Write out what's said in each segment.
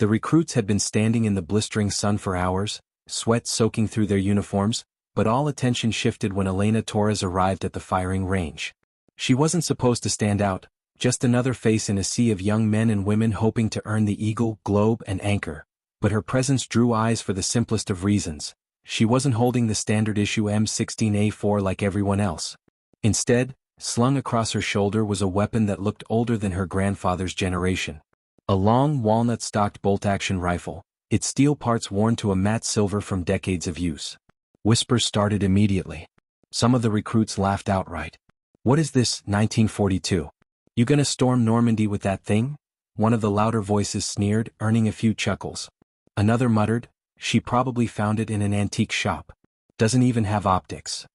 The recruits had been standing in the blistering sun for hours, sweat soaking through their uniforms, but all attention shifted when Elena Torres arrived at the firing range. She wasn't supposed to stand out, just another face in a sea of young men and women hoping to earn the Eagle, Globe, and Anchor. But her presence drew eyes for the simplest of reasons. She wasn't holding the standard issue M16A4 like everyone else. Instead, slung across her shoulder was a weapon that looked older than her grandfather's generation. A long, walnut-stocked bolt-action rifle, its steel parts worn to a matte silver from decades of use. Whispers started immediately. Some of the recruits laughed outright. "What is this, 1942? You gonna storm Normandy with that thing?" One of the louder voices sneered, earning a few chuckles. Another muttered, "She probably found it in an antique shop. Doesn't even have optics."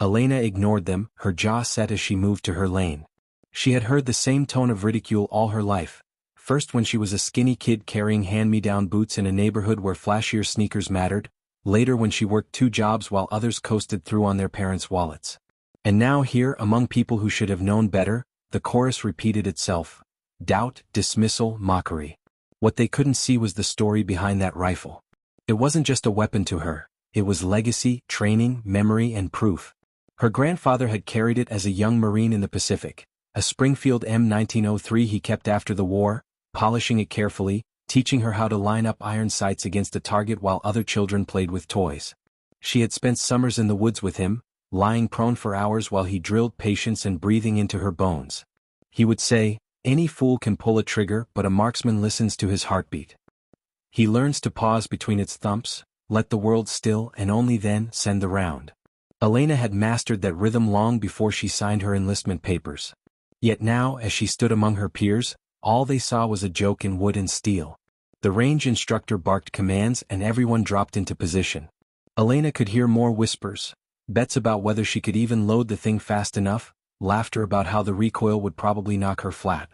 Elena ignored them, her jaw set as she moved to her lane. She had heard the same tone of ridicule all her life. First when she was a skinny kid carrying hand-me-down boots in a neighborhood where flashier sneakers mattered, later when she worked 2 jobs while others coasted through on their parents' wallets. And now here, among people who should have known better, the chorus repeated itself. Doubt, dismissal, mockery. What they couldn't see was the story behind that rifle. It wasn't just a weapon to her, it was legacy, training, memory, and proof. Her grandfather had carried it as a young Marine in the Pacific, a Springfield M1903 he kept after the war, polishing it carefully, teaching her how to line up iron sights against a target while other children played with toys. She had spent summers in the woods with him, lying prone for hours while he drilled patience and breathing into her bones. He would say, "Any fool can pull a trigger, but a marksman listens to his heartbeat. He learns to pause between its thumps, let the world still, and only then send the round." Elena had mastered that rhythm long before she signed her enlistment papers. Yet now, as she stood among her peers, all they saw was a joke in wood and steel. The range instructor barked commands and everyone dropped into position. Elena could hear more whispers, bets about whether she could even load the thing fast enough, laughter about how the recoil would probably knock her flat.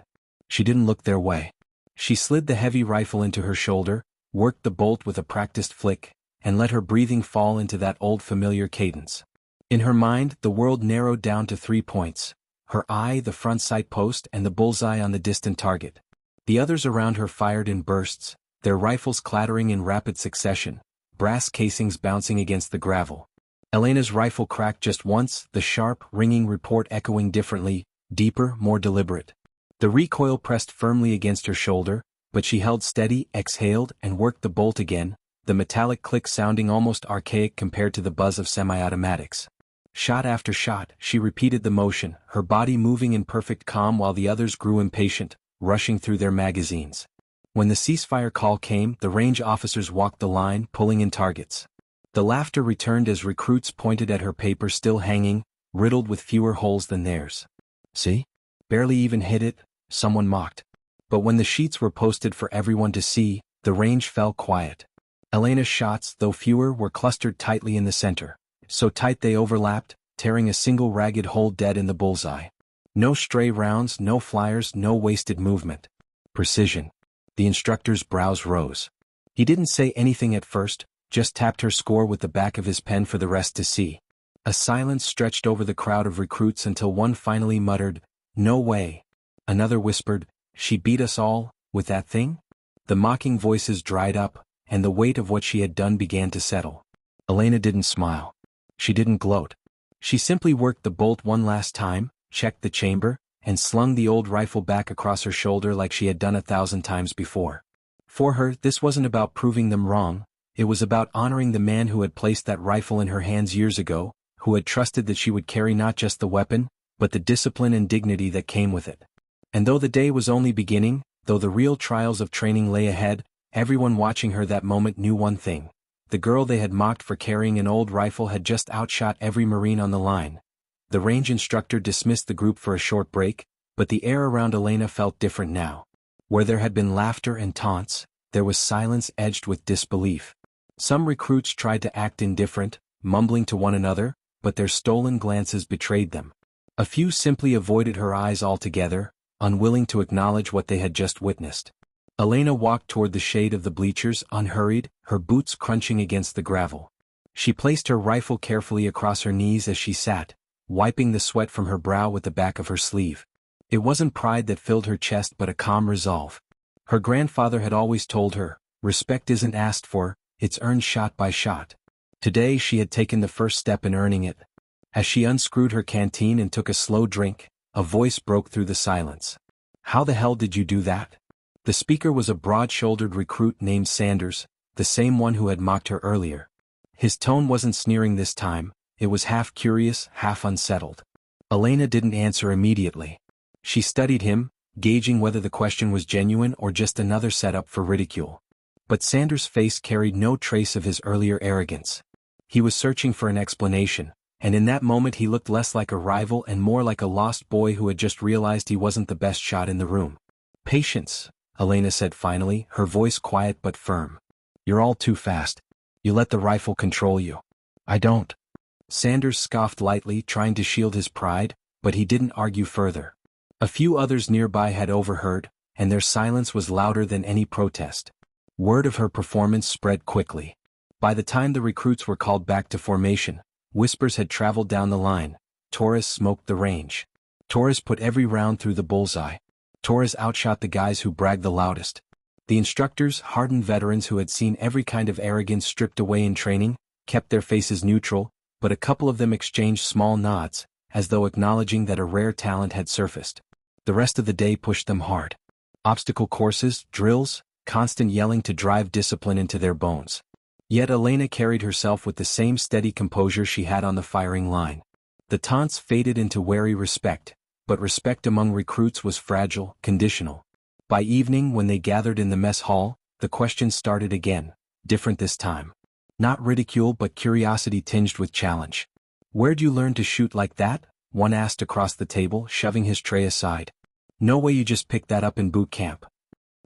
She didn't look their way. She slid the heavy rifle into her shoulder, worked the bolt with a practiced flick, and let her breathing fall into that old familiar cadence. In her mind, the world narrowed down to 3 points. Her eye, the front sight post, and the bullseye on the distant target. The others around her fired in bursts, their rifles clattering in rapid succession, brass casings bouncing against the gravel. Elena's rifle cracked just once, the sharp, ringing report echoing differently, deeper, more deliberate. The recoil pressed firmly against her shoulder, but she held steady, exhaled, and worked the bolt again, the metallic click sounding almost archaic compared to the buzz of semi-automatics. Shot after shot, she repeated the motion, her body moving in perfect calm while the others grew impatient, rushing through their magazines. When the ceasefire call came, the range officers walked the line, pulling in targets. The laughter returned as recruits pointed at her paper still hanging, riddled with fewer holes than theirs. "See? Barely even hit it," someone mocked. But when the sheets were posted for everyone to see, the range fell quiet. Elena's shots, though fewer, were clustered tightly in the center. So tight they overlapped, tearing a single ragged hole dead in the bullseye. No stray rounds, no flyers, no wasted movement. Precision. The instructor's brows rose. He didn't say anything at first, just tapped her score with the back of his pen for the rest to see. A silence stretched over the crowd of recruits until one finally muttered, "No way." Another whispered, "She beat us all, with that thing?" The mocking voices dried up, and the weight of what she had done began to settle. Elena didn't smile. She didn't gloat. She simply worked the bolt one last time, checked the chamber, and slung the old rifle back across her shoulder like she had done 1,000 times before. For her, this wasn't about proving them wrong, it was about honoring the man who had placed that rifle in her hands years ago, who had trusted that she would carry not just the weapon, but the discipline and dignity that came with it. And though the day was only beginning, though the real trials of training lay ahead, everyone watching her that moment knew one thing. The girl they had mocked for carrying an old rifle had just outshot every Marine on the line. The range instructor dismissed the group for a short break, but the air around Elena felt different now. Where there had been laughter and taunts, there was silence edged with disbelief. Some recruits tried to act indifferent, mumbling to one another, but their stolen glances betrayed them. A few simply avoided her eyes altogether, unwilling to acknowledge what they had just witnessed. Elena walked toward the shade of the bleachers, unhurried, her boots crunching against the gravel. She placed her rifle carefully across her knees as she sat, wiping the sweat from her brow with the back of her sleeve. It wasn't pride that filled her chest but a calm resolve. Her grandfather had always told her, respect isn't asked for, it's earned shot by shot. Today she had taken the first step in earning it. As she unscrewed her canteen and took a slow drink, a voice broke through the silence. How the hell did you do that? The speaker was a broad-shouldered recruit named Sanders, the same one who had mocked her earlier. His tone wasn't sneering this time, it was half curious, half unsettled. Elena didn't answer immediately. She studied him, gauging whether the question was genuine or just another setup for ridicule. But Sanders' face carried no trace of his earlier arrogance. He was searching for an explanation, and in that moment he looked less like a rival and more like a lost boy who had just realized he wasn't the best shot in the room. Patience, Elena said finally, her voice quiet but firm. You're all too fast. You let the rifle control you. I don't. Sanders scoffed lightly, trying to shield his pride, but he didn't argue further. A few others nearby had overheard, and their silence was louder than any protest. Word of her performance spread quickly. By the time the recruits were called back to formation, whispers had traveled down the line. Torres smoked the range. Torres put every round through the bullseye. Torres outshot the guys who bragged the loudest. The instructors, hardened veterans who had seen every kind of arrogance stripped away in training, kept their faces neutral, but a couple of them exchanged small nods, as though acknowledging that a rare talent had surfaced. The rest of the day pushed them hard. Obstacle courses, drills, constant yelling to drive discipline into their bones. Yet Elena carried herself with the same steady composure she had on the firing line. The taunts faded into wary respect, but respect among recruits was fragile, conditional. By evening, when they gathered in the mess hall, the questions started again, different this time. Not ridicule but curiosity tinged with challenge. Where'd you learn to shoot like that? One asked across the table, shoving his tray aside. No way you just picked that up in boot camp.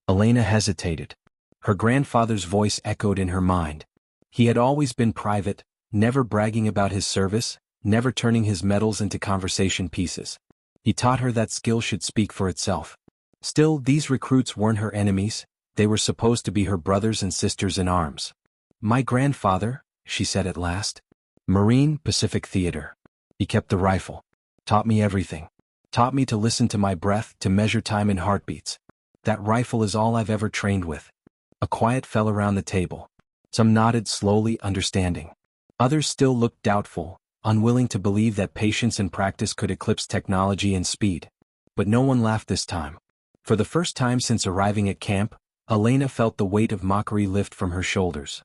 Elena hesitated. Her grandfather's voice echoed in her mind. He had always been private, never bragging about his service, never turning his medals into conversation pieces. He taught her that skill should speak for itself. Still, these recruits weren't her enemies, they were supposed to be her brothers and sisters in arms. My grandfather, she said at last. Marine, Pacific Theater. He kept the rifle. Taught me everything. Taught me to listen to my breath, to measure time in heartbeats. That rifle is all I've ever trained with. A quiet fell around the table. Some nodded slowly, understanding. Others still looked doubtful, unwilling to believe that patience and practice could eclipse technology and speed. But no one laughed this time. For the first time since arriving at camp, Elena felt the weight of mockery lift from her shoulders.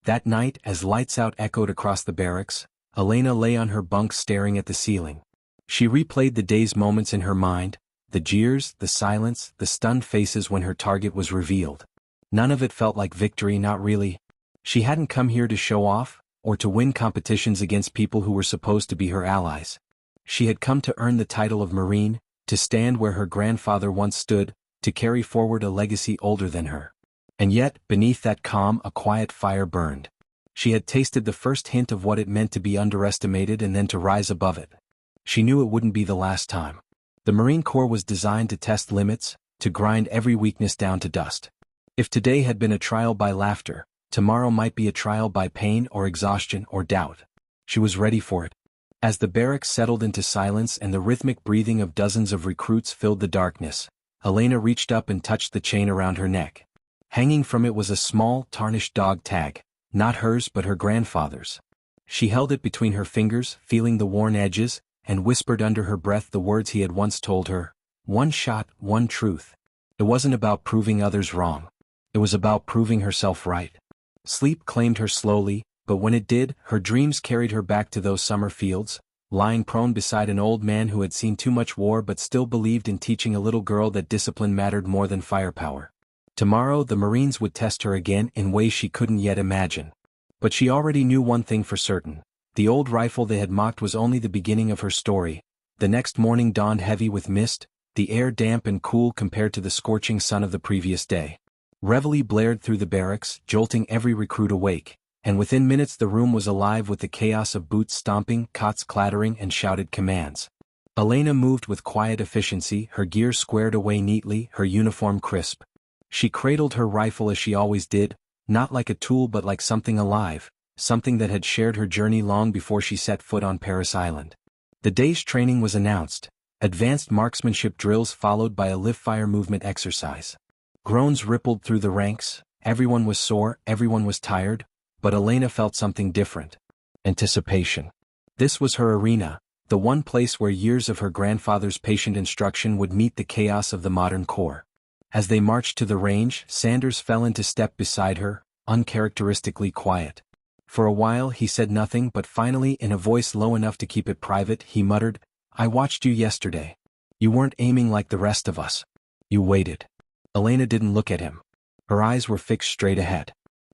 That night, as lights out echoed across the barracks, Elena lay on her bunk staring at the ceiling. She replayed the day's moments in her mind, the jeers, the silence, the stunned faces when her target was revealed. None of it felt like victory, not really. She hadn't come here to show off, or to win competitions against people who were supposed to be her allies. She had come to earn the title of Marine, to stand where her grandfather once stood, to carry forward a legacy older than her. And yet, beneath that calm, a quiet fire burned. She had tasted the first hint of what it meant to be underestimated and then to rise above it. She knew it wouldn't be the last time. The Marine Corps was designed to test limits, to grind every weakness down to dust. If today had been a trial by laughter, tomorrow might be a trial by pain or exhaustion or doubt. She was ready for it. As the barracks settled into silence and the rhythmic breathing of dozens of recruits filled the darkness, Elena reached up and touched the chain around her neck. Hanging from it was a small, tarnished dog tag, not hers but her grandfather's. She held it between her fingers, feeling the worn edges, and whispered under her breath the words he had once told her. One shot, one truth. It wasn't about proving others wrong. It was about proving herself right. Sleep claimed her slowly, but when it did, her dreams carried her back to those summer fields, lying prone beside an old man who had seen too much war but still believed in teaching a little girl that discipline mattered more than firepower. Tomorrow the Marines would test her again in ways she couldn't yet imagine. But she already knew one thing for certain. The old rifle they had mocked was only the beginning of her story. The next morning dawned heavy with mist, the air damp and cool compared to the scorching sun of the previous day. Reveille blared through the barracks, jolting every recruit awake, and within minutes the room was alive with the chaos of boots stomping, cots clattering, and shouted commands. Elena moved with quiet efficiency, her gear squared away neatly, her uniform crisp. She cradled her rifle as she always did, not like a tool but like something alive, something that had shared her journey long before she set foot on Paris Island. The day's training was announced, advanced marksmanship drills followed by a live-fire movement exercise. Groans rippled through the ranks, everyone was sore, everyone was tired, but Elena felt something different. Anticipation. This was her arena, the one place where years of her grandfather's patient instruction would meet the chaos of the modern Corps. As they marched to the range, Sanders fell into step beside her, uncharacteristically quiet. For a while he said nothing, but finally, in a voice low enough to keep it private, he muttered, "I watched you yesterday. You weren't aiming like the rest of us. You waited." Elena didn't look at him. Her eyes were fixed straight ahead.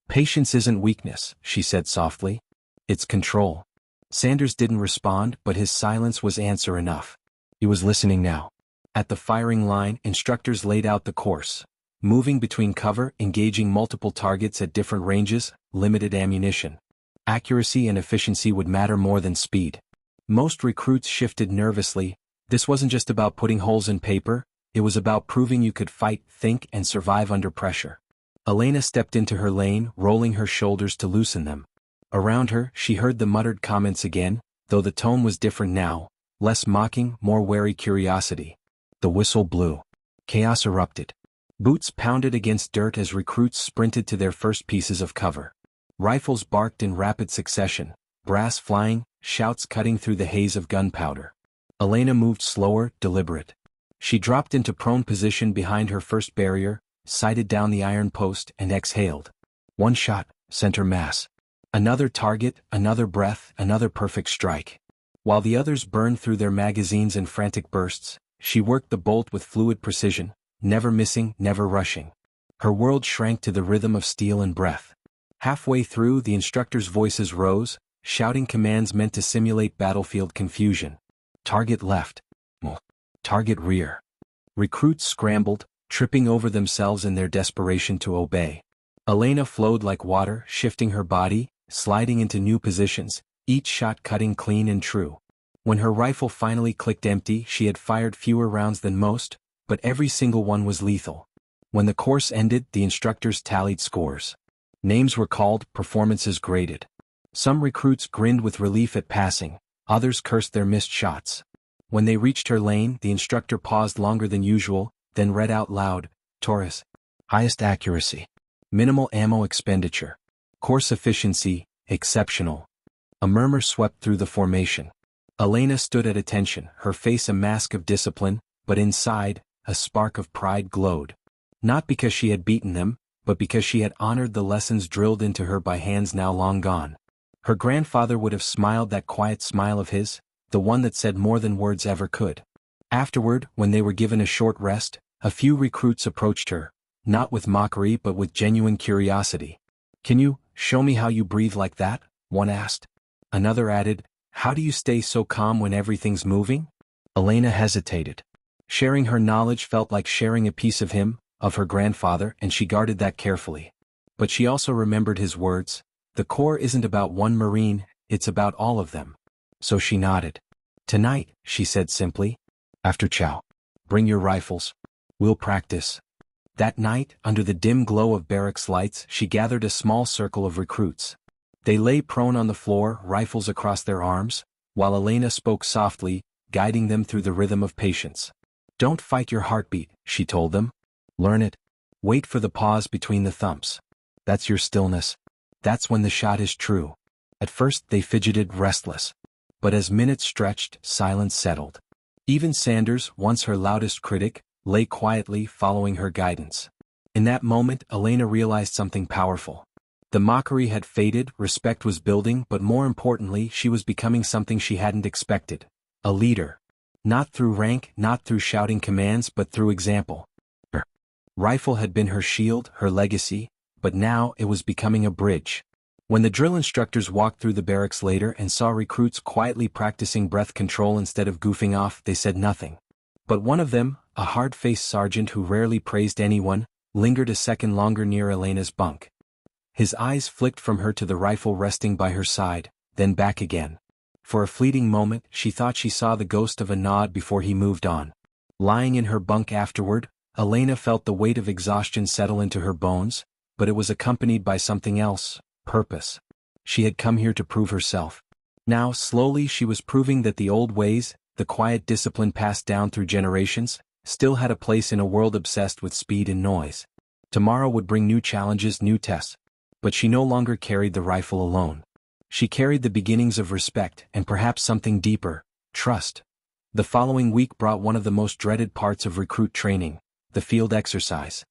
"Patience isn't weakness," she said softly. "It's control." Sanders didn't respond, but his silence was answer enough. He was listening now. At the firing line, instructors laid out the course. Moving between cover, engaging multiple targets at different ranges, limited ammunition. Accuracy and efficiency would matter more than speed. Most recruits shifted nervously. This wasn't just about putting holes in paper, it was about proving you could fight, think, and survive under pressure. Elena stepped into her lane, rolling her shoulders to loosen them. Around her, she heard the muttered comments again, though the tone was different now, less mocking, more wary curiosity. The whistle blew. Chaos erupted. Boots pounded against dirt as recruits sprinted to their first pieces of cover. Rifles barked in rapid succession, brass flying, shouts cutting through the haze of gunpowder. Elena moved slower, deliberate. She dropped into prone position behind her first barrier, sighted down the iron post, and exhaled. One shot, center mass. Another target, another breath, another perfect strike. While the others burned through their magazines in frantic bursts, she worked the bolt with fluid precision, never missing, never rushing. Her world shrank to the rhythm of steel and breath. Halfway through, the instructors' voices rose, shouting commands meant to simulate battlefield confusion. Target left. Target rear. Recruits scrambled, tripping over themselves in their desperation to obey. Elena flowed like water, shifting her body, sliding into new positions, each shot cutting clean and true. When her rifle finally clicked empty, she had fired fewer rounds than most, but every single one was lethal. When the course ended, the instructors tallied scores. Names were called, performances graded. Some recruits grinned with relief at passing, others cursed their missed shots. When they reached her lane, the instructor paused longer than usual, then read out loud, "Taurus. Highest accuracy. Minimal ammo expenditure. Course efficiency, exceptional." A murmur swept through the formation. Elena stood at attention, her face a mask of discipline, but inside, a spark of pride glowed. Not because she had beaten them, but because she had honored the lessons drilled into her by hands now long gone. Her grandfather would have smiled that quiet smile of his, the one that said more than words ever could. Afterward, when they were given a short rest, a few recruits approached her, not with mockery but with genuine curiosity. "Can you show me how you breathe like that?" one asked. Another added, "How do you stay so calm when everything's moving?" Elena hesitated. Sharing her knowledge felt like sharing a piece of him, of her grandfather, and she guarded that carefully. But she also remembered his words, "The Corps isn't about one Marine, it's about all of them." So she nodded. "Tonight," she said simply, "after chow. Bring your rifles. We'll practice." That night, under the dim glow of barracks lights, she gathered a small circle of recruits. They lay prone on the floor, rifles across their arms, while Elena spoke softly, guiding them through the rhythm of patience. "Don't fight your heartbeat," she told them. "Learn it. Wait for the pause between the thumps. That's your stillness. That's when the shot is true." At first they fidgeted, restless. But as minutes stretched, silence settled. Even Sanders, once her loudest critic, lay quietly, following her guidance. In that moment, Elena realized something powerful. The mockery had faded, respect was building, but more importantly, she was becoming something she hadn't expected. A leader. Not through rank, not through shouting commands, but through example. Her rifle had been her shield, her legacy, but now it was becoming a bridge. When the drill instructors walked through the barracks later and saw recruits quietly practicing breath control instead of goofing off, they said nothing. But one of them, a hard-faced sergeant who rarely praised anyone, lingered a second longer near Elena's bunk. His eyes flicked from her to the rifle resting by her side, then back again. For a fleeting moment, she thought she saw the ghost of a nod before he moved on. Lying in her bunk afterward, Elena felt the weight of exhaustion settle into her bones, but it was accompanied by something else, purpose. She had come here to prove herself. Now, slowly she was proving that the old ways, the quiet discipline passed down through generations, still had a place in a world obsessed with speed and noise. Tomorrow would bring new challenges, new tests. But she no longer carried the rifle alone. She carried the beginnings of respect and perhaps something deeper, trust. The following week brought one of the most dreaded parts of recruit training, the field exercise.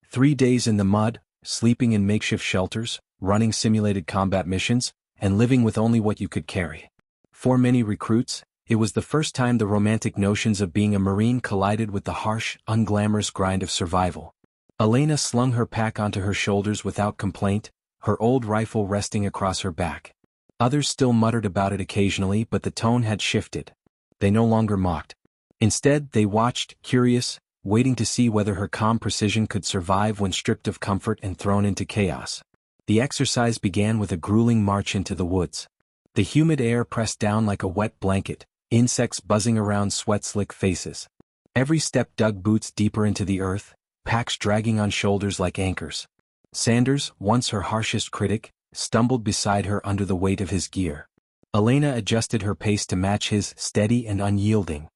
3 days in the mud, sleeping in makeshift shelters, running simulated combat missions, and living with only what you could carry. For many recruits, it was the first time the romantic notions of being a Marine collided with the harsh, unglamorous grind of survival. Elena slung her pack onto her shoulders without complaint, her old rifle resting across her back. Others still muttered about it occasionally, but the tone had shifted. They no longer mocked. Instead, they watched, curious, waiting to see whether her calm precision could survive when stripped of comfort and thrown into chaos. The exercise began with a grueling march into the woods. The humid air pressed down like a wet blanket, insects buzzing around sweat-slick faces. Every step dug boots deeper into the earth, packs dragging on shoulders like anchors. Sanders, once her harshest critic, stumbled beside her under the weight of his gear. Elena adjusted her pace to match his, steady and unyielding.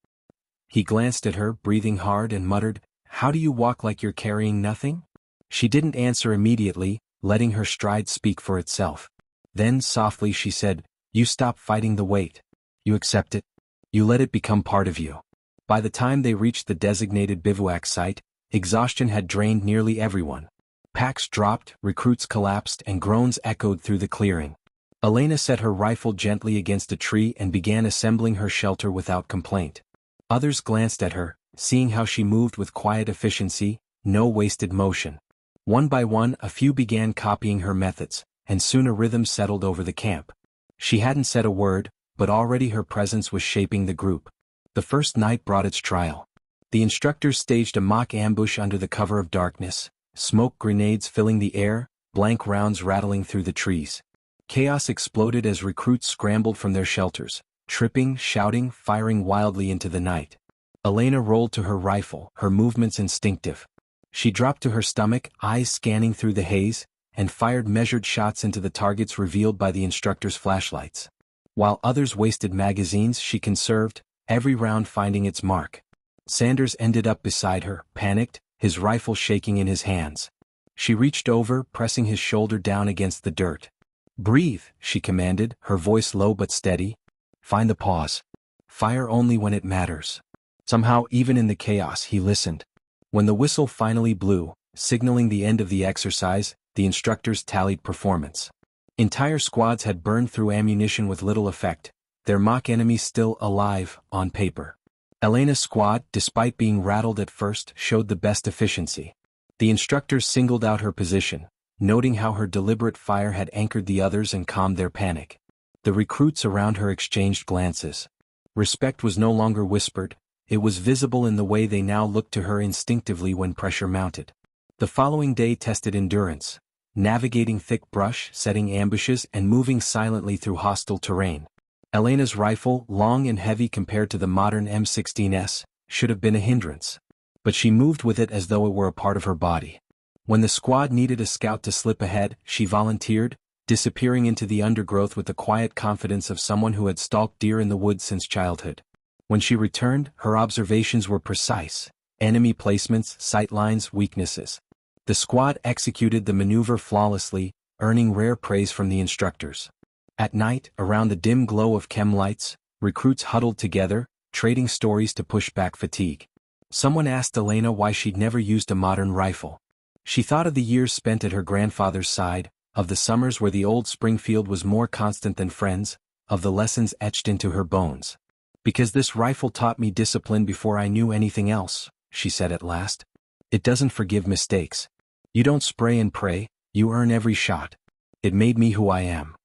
He glanced at her, breathing hard, and muttered, "How do you walk like you're carrying nothing?" She didn't answer immediately, letting her stride speak for itself. Then softly she said, "You stop fighting the weight. You accept it. You let it become part of you." By the time they reached the designated bivouac site, exhaustion had drained nearly everyone. Packs dropped, recruits collapsed, and groans echoed through the clearing. Elena set her rifle gently against a tree and began assembling her shelter without complaint. Others glanced at her, seeing how she moved with quiet efficiency, no wasted motion. One by one, a few began copying her methods, and soon a rhythm settled over the camp. She hadn't said a word, but already her presence was shaping the group. The first night brought its trial. The instructors staged a mock ambush under the cover of darkness, smoke grenades filling the air, blank rounds rattling through the trees. Chaos exploded as recruits scrambled from their shelters, tripping, shouting, firing wildly into the night. Elena rolled to her rifle, her movements instinctive. She dropped to her stomach, eyes scanning through the haze, and fired measured shots into the targets revealed by the instructors' flashlights. While others wasted magazines, she conserved, every round finding its mark. Sanders ended up beside her, panicked, his rifle shaking in his hands. She reached over, pressing his shoulder down against the dirt. "Breathe," she commanded, her voice low but steady. "Find the pause. Fire only when it matters." Somehow, even in the chaos, he listened. When the whistle finally blew, signaling the end of the exercise, the instructors tallied performance. Entire squads had burned through ammunition with little effect, their mock enemies still alive, on paper. Elena's squad, despite being rattled at first, showed the best efficiency. The instructors singled out her position, noting how her deliberate fire had anchored the others and calmed their panic. The recruits around her exchanged glances. Respect was no longer whispered, it was visible in the way they now looked to her instinctively when pressure mounted. The following day tested endurance, navigating thick brush, setting ambushes, and moving silently through hostile terrain. Elena's rifle, long and heavy compared to the modern M16s, should have been a hindrance. But she moved with it as though it were a part of her body. When the squad needed a scout to slip ahead, she volunteered, disappearing into the undergrowth with the quiet confidence of someone who had stalked deer in the woods since childhood. When she returned, her observations were precise: enemy placements, sightlines, weaknesses. The squad executed the maneuver flawlessly, earning rare praise from the instructors. At night, around the dim glow of chem lights, recruits huddled together, trading stories to push back fatigue. Someone asked Elena why she'd never used a modern rifle. She thought of the years spent at her grandfather's side, of the summers where the old Springfield was more constant than friends, of the lessons etched into her bones. "Because this rifle taught me discipline before I knew anything else," she said at last. "It doesn't forgive mistakes. You don't spray and pray, you earn every shot. It made me who I am."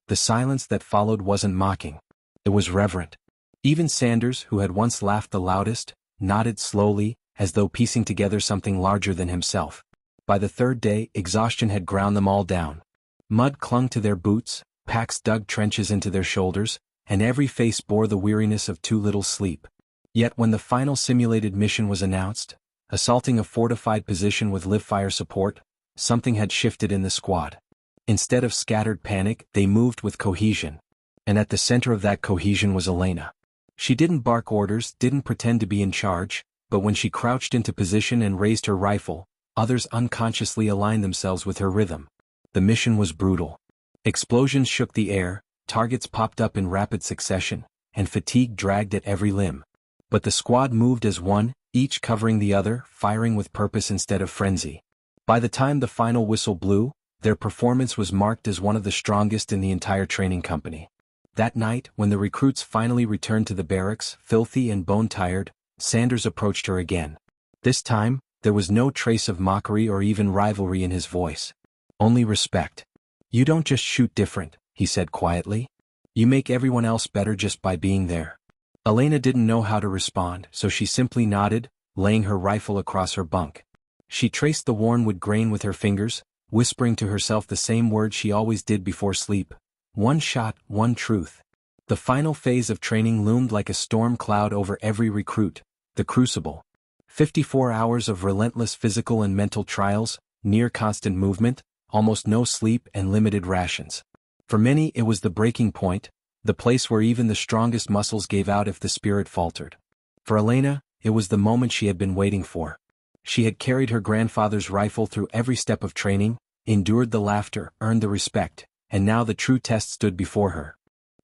The silence that followed wasn't mocking. It was reverent. Even Sanders, who had once laughed the loudest, nodded slowly, as though piecing together something larger than himself. By the third day, exhaustion had ground them all down. Mud clung to their boots, packs dug trenches into their shoulders, and every face bore the weariness of too little sleep. Yet when the final simulated mission was announced, assaulting a fortified position with live fire support, something had shifted in the squad. Instead of scattered panic, they moved with cohesion. And at the center of that cohesion was Elena. She didn't bark orders, didn't pretend to be in charge, but when she crouched into position and raised her rifle, Others unconsciously aligned themselves with her rhythm. The mission was brutal. Explosions shook the air, targets popped up in rapid succession, and fatigue dragged at every limb. But the squad moved as one, each covering the other, firing with purpose instead of frenzy. By the time the final whistle blew, their performance was marked as one of the strongest in the entire training company. That night, when the recruits finally returned to the barracks, filthy and bone-tired, Sanders approached her again. This time, there was no trace of mockery or even rivalry in his voice. Only respect. "You don't just shoot different," he said quietly. "You make everyone else better just by being there." Elena didn't know how to respond, so she simply nodded, laying her rifle across her bunk. She traced the worn wood grain with her fingers, whispering to herself the same words she always did before sleep. One shot, one truth. The final phase of training loomed like a storm cloud over every recruit, the crucible. 54 hours of relentless physical and mental trials, near constant movement, almost no sleep and limited rations. For many it was the breaking point, the place where even the strongest muscles gave out if the spirit faltered. For Elena, it was the moment she had been waiting for. She had carried her grandfather's rifle through every step of training, endured the laughter, earned the respect, and now the true test stood before her.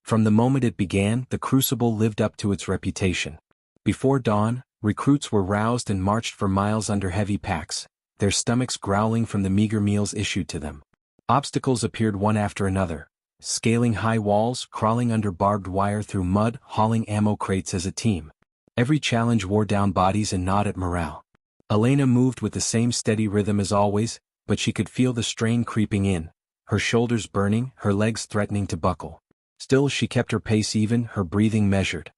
From the moment it began, the crucible lived up to its reputation. Before dawn, recruits were roused and marched for miles under heavy packs, their stomachs growling from the meager meals issued to them. Obstacles appeared one after another, scaling high walls, crawling under barbed wire through mud, hauling ammo crates as a team. Every challenge wore down bodies and gnawed at morale. Elena moved with the same steady rhythm as always, but she could feel the strain creeping in, her shoulders burning, her legs threatening to buckle. Still she kept her pace even, her breathing measured.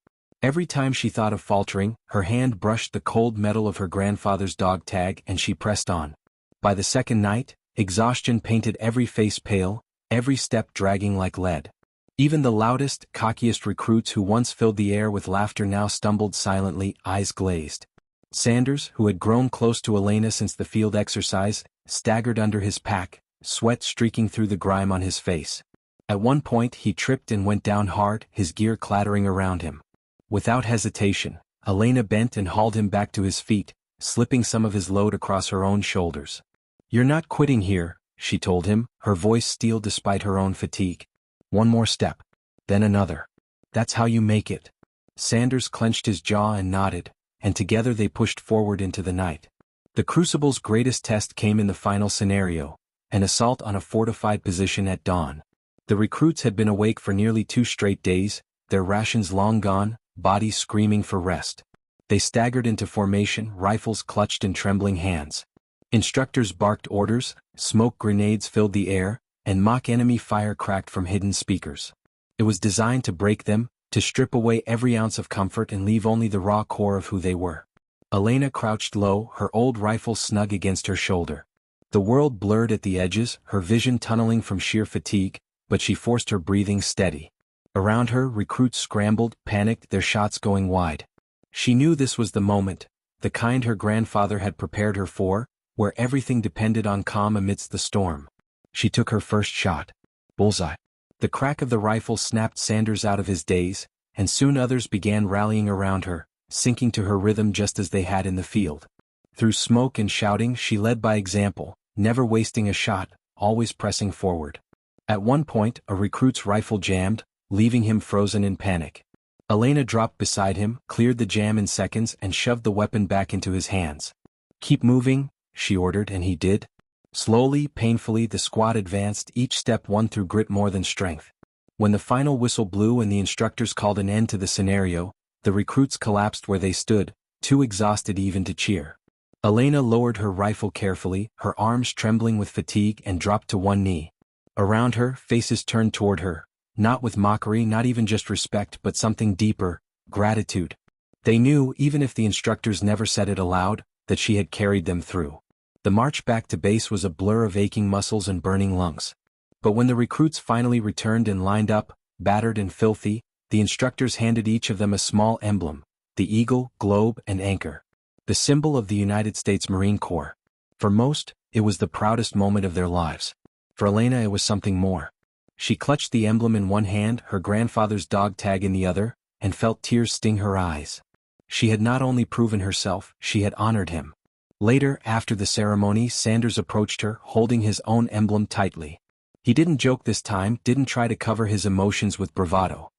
Every time she thought of faltering, her hand brushed the cold metal of her grandfather's dog tag and she pressed on. By the second night, exhaustion painted every face pale, every step dragging like lead. Even the loudest, cockiest recruits who once filled the air with laughter now stumbled silently, eyes glazed. Sanders, who had grown close to Elena since the field exercise, staggered under his pack, sweat streaking through the grime on his face. At one point he tripped and went down hard, his gear clattering around him. Without hesitation, Elena bent and hauled him back to his feet, slipping some of his load across her own shoulders. "You're not quitting here," she told him, her voice steel despite her own fatigue. "One more step. Then another. That's how you make it." Sanders clenched his jaw and nodded, and together they pushed forward into the night. The Crucible's greatest test came in the final scenario, an assault on a fortified position at dawn. The recruits had been awake for nearly 2 straight days, their rations long gone, bodies screaming for rest. They staggered into formation, rifles clutched in trembling hands. Instructors barked orders, smoke grenades filled the air, and mock enemy fire cracked from hidden speakers. It was designed to break them, to strip away every ounce of comfort and leave only the raw core of who they were. Elena crouched low, her old rifle snug against her shoulder. The world blurred at the edges, her vision tunneling from sheer fatigue, but she forced her breathing steady. Around her, recruits scrambled, panicked, their shots going wide. She knew this was the moment, the kind her grandfather had prepared her for, where everything depended on calm amidst the storm. She took her first shot. Bullseye. The crack of the rifle snapped Sanders out of his daze, and soon others began rallying around her, sinking to her rhythm just as they had in the field. Through smoke and shouting she led by example, never wasting a shot, always pressing forward. At one point, a recruit's rifle jammed, leaving him frozen in panic. Elena dropped beside him, cleared the jam in seconds and shoved the weapon back into his hands. "Keep moving," she ordered, and he did. Slowly, painfully, the squad advanced, each step won through grit more than strength. When the final whistle blew and the instructors called an end to the scenario, the recruits collapsed where they stood, too exhausted even to cheer. Elena lowered her rifle carefully, her arms trembling with fatigue, and dropped to one knee. Around her, faces turned toward her, not with mockery, not even just respect, but something deeper, gratitude. They knew, even if the instructors never said it aloud, that she had carried them through. The march back to base was a blur of aching muscles and burning lungs. But when the recruits finally returned and lined up, battered and filthy, the instructors handed each of them a small emblem, the eagle, globe, and anchor, the symbol of the United States Marine Corps. For most, it was the proudest moment of their lives. For Elena it was something more. She clutched the emblem in one hand, her grandfather's dog tag in the other, and felt tears sting her eyes. She had not only proven herself, she had honored him. Later, after the ceremony, Sanders approached her, holding his own emblem tightly. He didn't joke this time, didn't try to cover his emotions with bravado.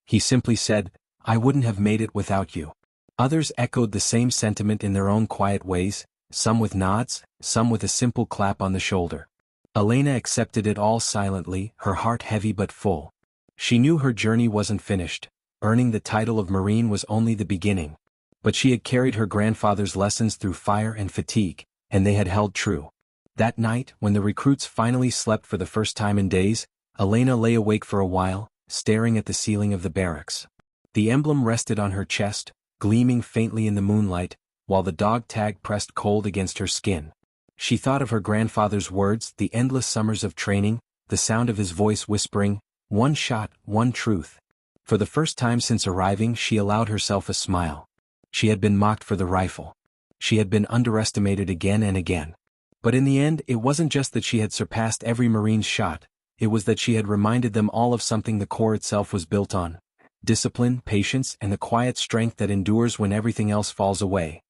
He simply said, "I wouldn't have made it without you." Others echoed the same sentiment in their own quiet ways, some with nods, some with a simple clap on the shoulder. Elena accepted it all silently, her heart heavy but full. She knew her journey wasn't finished. Earning the title of Marine was only the beginning. But she had carried her grandfather's lessons through fire and fatigue, and they had held true. That night, when the recruits finally slept for the first time in days, Elena lay awake for a while, staring at the ceiling of the barracks. The emblem rested on her chest, gleaming faintly in the moonlight, while the dog tag pressed cold against her skin. She thought of her grandfather's words, the endless summers of training, the sound of his voice whispering, "One shot, one truth." For the first time since arriving, she allowed herself a smile. She had been mocked for the rifle. She had been underestimated again and again. But in the end, it wasn't just that she had surpassed every Marine's shot, it was that she had reminded them all of something the Corps itself was built on: discipline, patience, and the quiet strength that endures when everything else falls away.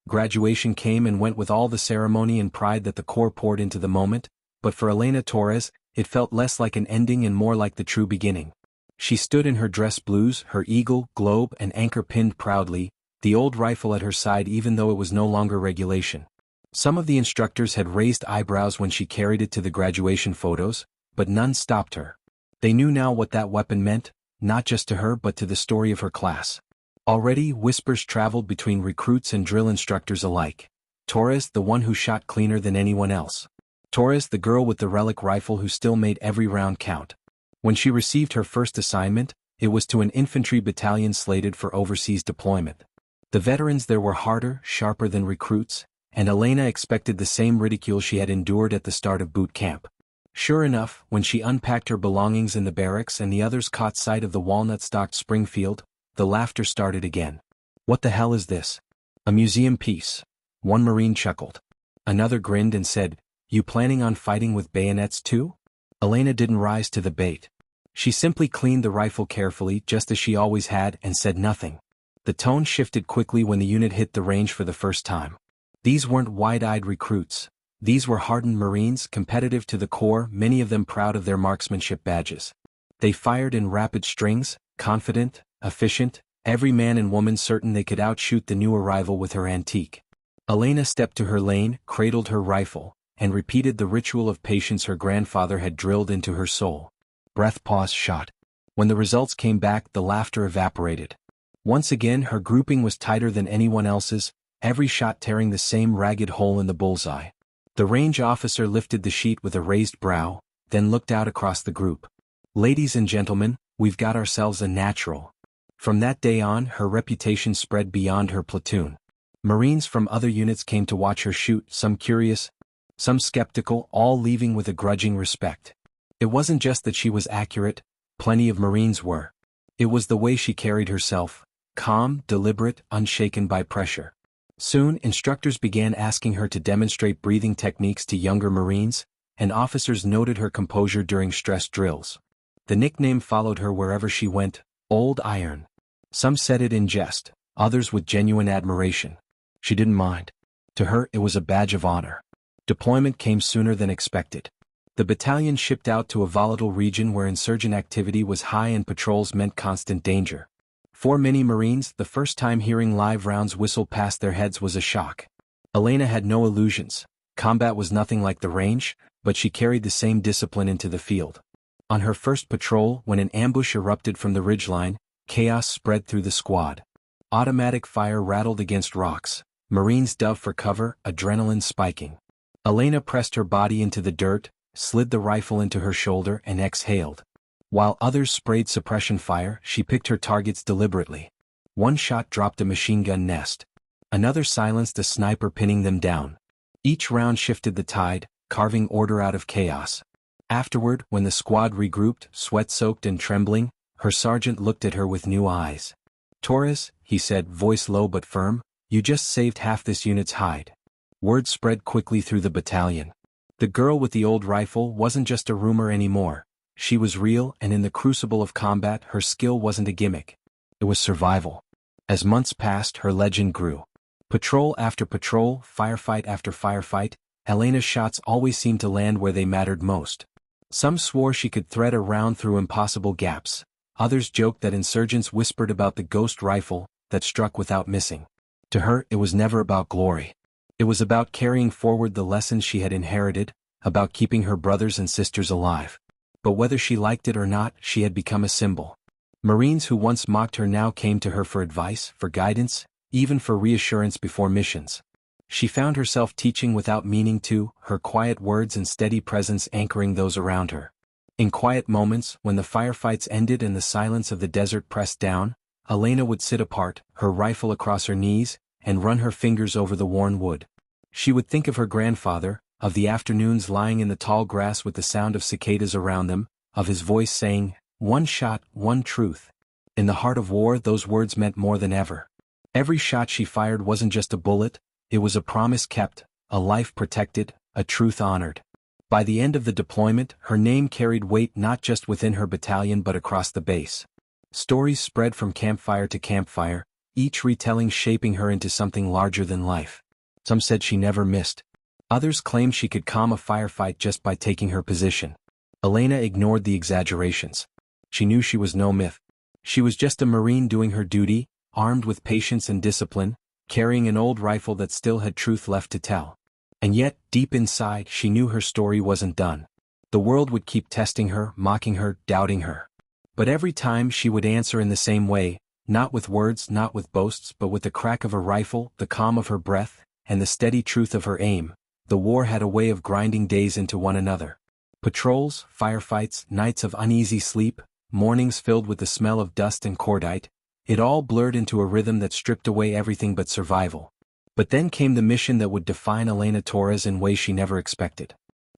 Graduation came and went with all the ceremony and pride that the Corps poured into the moment, but for Elena Torres, it felt less like an ending and more like the true beginning. She stood in her dress blues, her eagle, globe, and anchor pinned proudly, the old rifle at her side even though it was no longer regulation. Some of the instructors had raised eyebrows when she carried it to the graduation photos, but none stopped her. They knew now what that weapon meant, not just to her but to the story of her class. Already, whispers traveled between recruits and drill instructors alike. Torres, the one who shot cleaner than anyone else. Torres, the girl with the relic rifle who still made every round count. When she received her first assignment, it was to an infantry battalion slated for overseas deployment. The veterans there were harder, sharper than recruits, and Elena expected the same ridicule she had endured at the start of boot camp. Sure enough, when she unpacked her belongings in the barracks and the others caught sight of the walnut-stocked Springfield, the laughter started again. "What the hell is this? A museum piece?" One Marine chuckled. Another grinned and said, "You planning on fighting with bayonets too?" Elena didn't rise to the bait. She simply cleaned the rifle carefully, just as she always had, and said nothing. The tone shifted quickly when the unit hit the range for the first time. These weren't wide-eyed recruits. These were hardened Marines, competitive to the core, many of them proud of their marksmanship badges. They fired in rapid strings, confident, efficient, every man and woman certain they could outshoot the new arrival with her antique. Elena stepped to her lane, cradled her rifle, and repeated the ritual of patience her grandfather had drilled into her soul. Breath, pause, shot. When the results came back, the laughter evaporated. Once again, her grouping was tighter than anyone else's, every shot tearing the same ragged hole in the bullseye. The range officer lifted the sheet with a raised brow, then looked out across the group. "Ladies and gentlemen, we've got ourselves a natural." From that day on, her reputation spread beyond her platoon. Marines from other units came to watch her shoot, some curious, some skeptical, all leaving with a grudging respect. It wasn't just that she was accurate, plenty of Marines were. It was the way she carried herself, calm, deliberate, unshaken by pressure. Soon, instructors began asking her to demonstrate breathing techniques to younger Marines, and officers noted her composure during stress drills. The nickname followed her wherever she went, Old Iron. Some said it in jest, others with genuine admiration. She didn't mind. To her, it was a badge of honor. Deployment came sooner than expected. The battalion shipped out to a volatile region where insurgent activity was high and patrols meant constant danger. For many Marines, the first time hearing live rounds whistle past their heads was a shock. Elena had no illusions. Combat was nothing like the range, but she carried the same discipline into the field. On her first patrol, when an ambush erupted from the ridgeline, chaos spread through the squad. Automatic fire rattled against rocks. Marines dove for cover, adrenaline spiking. Elena pressed her body into the dirt, slid the rifle into her shoulder and exhaled. While others sprayed suppression fire, she picked her targets deliberately. One shot dropped a machine gun nest. Another silenced a sniper pinning them down. Each round shifted the tide, carving order out of chaos. Afterward, when the squad regrouped, sweat-soaked and trembling, her sergeant looked at her with new eyes. "Torres," he said, voice low but firm, "you just saved half this unit's hide." Word spread quickly through the battalion. The girl with the old rifle wasn't just a rumor anymore. She was real, and in the crucible of combat, her skill wasn't a gimmick. It was survival. As months passed, her legend grew. Patrol after patrol, firefight after firefight, Elena's shots always seemed to land where they mattered most. Some swore she could thread a round through impossible gaps. Others joked that insurgents whispered about the ghost rifle that struck without missing. To her, it was never about glory. It was about carrying forward the lessons she had inherited, about keeping her brothers and sisters alive. But whether she liked it or not, she had become a symbol. Marines who once mocked her now came to her for advice, for guidance, even for reassurance before missions. She found herself teaching without meaning to, her quiet words and steady presence anchoring those around her. In quiet moments, when the firefights ended and the silence of the desert pressed down, Elena would sit apart, her rifle across her knees, and run her fingers over the worn wood. She would think of her grandfather, of the afternoons lying in the tall grass with the sound of cicadas around them, of his voice saying, "One shot, one truth." In the heart of war, those words meant more than ever. Every shot she fired wasn't just a bullet, it was a promise kept, a life protected, a truth honored. By the end of the deployment, her name carried weight not just within her battalion but across the base. Stories spread from campfire to campfire, each retelling shaping her into something larger than life. Some said she never missed. Others claimed she could calm a firefight just by taking her position. Elena ignored the exaggerations. She knew she was no myth. She was just a Marine doing her duty, armed with patience and discipline, carrying an old rifle that still had truth left to tell. And yet, deep inside, she knew her story wasn't done. The world would keep testing her, mocking her, doubting her. But every time she would answer in the same way, not with words, not with boasts, but with the crack of a rifle, the calm of her breath, and the steady truth of her aim. The war had a way of grinding days into one another. Patrols, firefights, nights of uneasy sleep, mornings filled with the smell of dust and cordite, it all blurred into a rhythm that stripped away everything but survival. But then came the mission that would define Elena Torres in ways she never expected.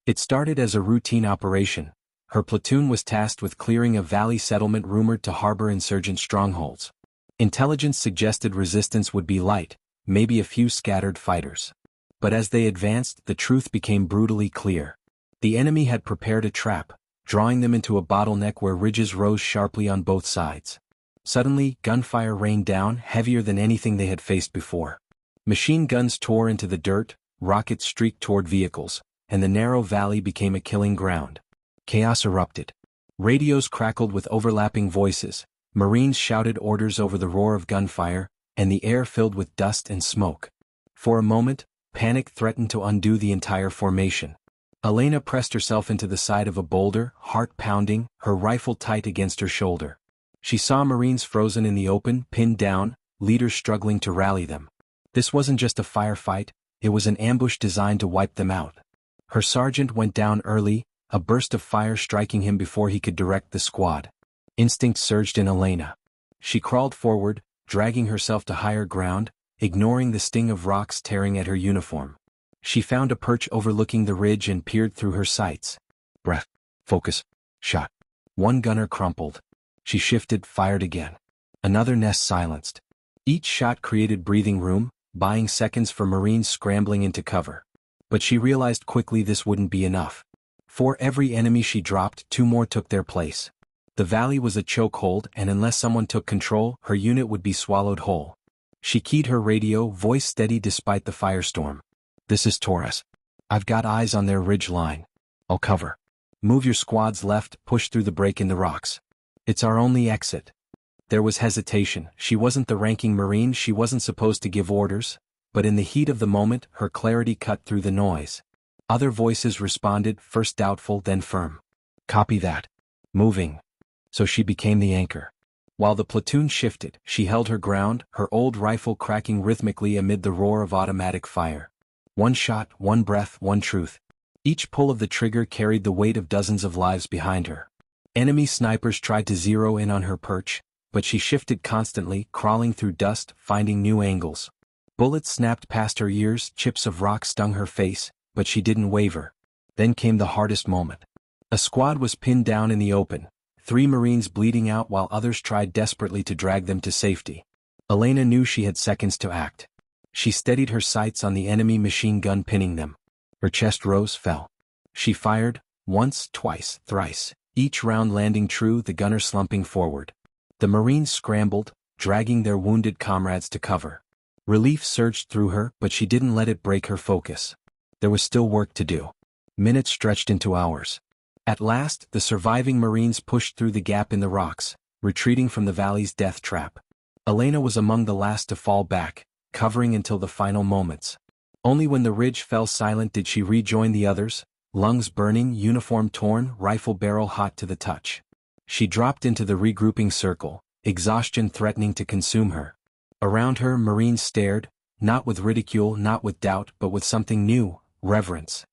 It started as a routine operation. Her platoon was tasked with clearing a valley settlement rumored to harbor insurgent strongholds. Intelligence suggested resistance would be light, maybe a few scattered fighters. But as they advanced, the truth became brutally clear. The enemy had prepared a trap, drawing them into a bottleneck where ridges rose sharply on both sides. Suddenly, gunfire rained down, heavier than anything they had faced before. Machine guns tore into the dirt, rockets streaked toward vehicles, and the narrow valley became a killing ground. Chaos erupted. Radios crackled with overlapping voices, Marines shouted orders over the roar of gunfire, and the air filled with dust and smoke. For a moment, panic threatened to undo the entire formation. Elena pressed herself into the side of a boulder, heart pounding, her rifle tight against her shoulder. She saw Marines frozen in the open, pinned down, leaders struggling to rally them. This wasn't just a firefight, it was an ambush designed to wipe them out. Her sergeant went down early, a burst of fire striking him before he could direct the squad. Instinct surged in Elena. She crawled forward, dragging herself to higher ground, ignoring the sting of rocks tearing at her uniform. She found a perch overlooking the ridge and peered through her sights. Breath. Focus. Shot. One gunner crumpled. She shifted, fired again. Another nest silenced. Each shot created breathing room, buying seconds for Marines scrambling into cover. But she realized quickly this wouldn't be enough. For every enemy she dropped, two more took their place. The valley was a chokehold, and unless someone took control, her unit would be swallowed whole. She keyed her radio, voice steady despite the firestorm. "This is Torres. I've got eyes on their ridge line. I'll cover. Move your squads left, push through the break in the rocks. It's our only exit." There was hesitation. She wasn't the ranking Marine, she wasn't supposed to give orders, but in the heat of the moment, her clarity cut through the noise. Other voices responded, first doubtful, then firm. "Copy that. Moving." So she became the anchor. While the platoon shifted, she held her ground, her old rifle cracking rhythmically amid the roar of automatic fire. One shot, one breath, one truth. Each pull of the trigger carried the weight of dozens of lives behind her. Enemy snipers tried to zero in on her perch, but she shifted constantly, crawling through dust, finding new angles. Bullets snapped past her ears, chips of rock stung her face, but she didn't waver. Then came the hardest moment. A squad was pinned down in the open, 3 Marines bleeding out while others tried desperately to drag them to safety. Elena knew she had seconds to act. She steadied her sights on the enemy machine gun pinning them. Her chest rose, fell. She fired, once, twice, thrice, each round landing true, the gunner slumping forward. The Marines scrambled, dragging their wounded comrades to cover. Relief surged through her, but she didn't let it break her focus. There was still work to do. Minutes stretched into hours. At last, the surviving Marines pushed through the gap in the rocks, retreating from the valley's death trap. Elena was among the last to fall back, covering until the final moments. Only when the ridge fell silent did she rejoin the others, lungs burning, uniform torn, rifle barrel hot to the touch. She dropped into the regrouping circle, exhaustion threatening to consume her. Around her, Marines stared, not with ridicule, not with doubt, but with something new, reverence.